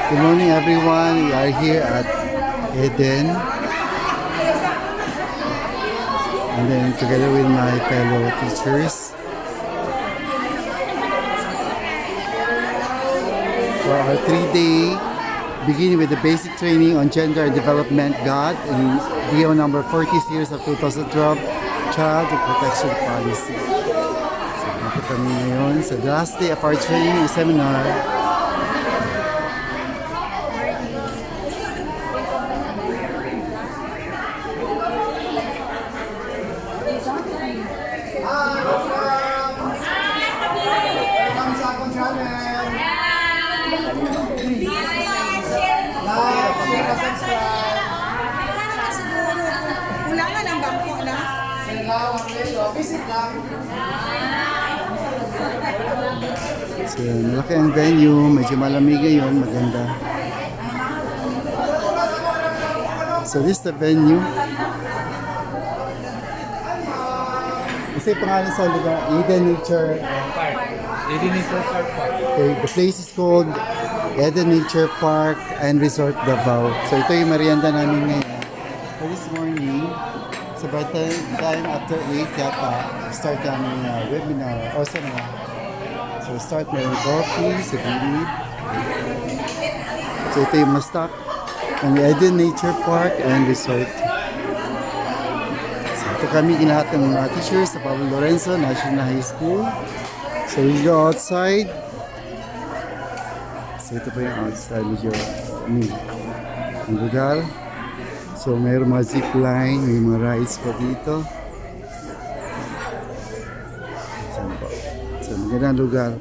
Good morning everyone. We are here at Eden. And then together with my fellow teachers for our 3-day beginning with the basic training on gender and development God in DO number 40 series of 2012 Child Protection Policy. So dito kami ngayon sa the last day of our training seminar. So, malaki ang venue, medyo malamig ngayon, maganda. So, this is the venue. Kasi pangalan sa lugar, Eden Nature Park. Eden Nature Park. Okay, the place is called Eden Nature Park and Resort Davao. So, ito yung merienda namin ngayon. So, this morning, so by the time after 8 yata, start namin webinar or seminar. So start meron coffee sa gilid. So ito yung stock ng Eden Nature Park and Resort. So ito kami ginahat ng mga teachers sa Pablo Lorenzo National High School. So we go outside. So ito po yung outside medyo ang lugar. So mayroong mga zip line, may mga rides pa dito. So magandang lugar.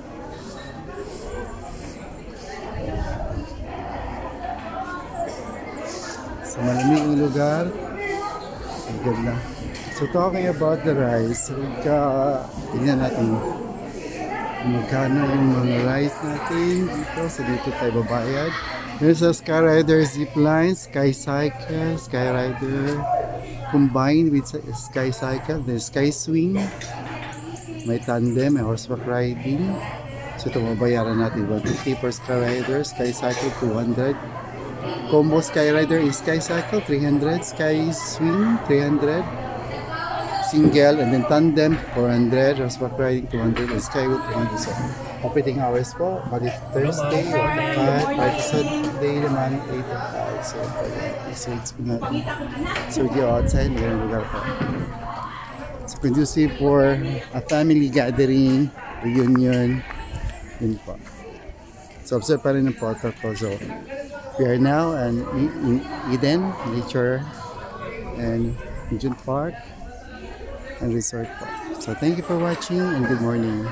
So malamig ang lugar. Maganda. So talking about the rides, tingnan natin magkano yung mga rides natin dito. So dito tayo babayad. There's a Skyrider zipline, Sky Cycle, Skyrider combined with Sky Cycle. There's Sky Swing, may tandem, may horseback riding. So ito mabayaran natin 150 per Skyrider, Sky Cycle 200. Combo Skyrider is Sky Cycle 300, Sky Swing 300, single and then tandem 400, horseback riding 200, and Skyway 200. So operating hours po, bali Thursday, 1 to 5, Friday, Saturday naman, 8 to 5. So it's natin. So we go outside, magandang lugar po. So conducive for a family gathering, reunion, yun po. So observe pa rin ng protocol. So we are now in Eden Nature and Park and Resort Park. So thank you for watching and good morning.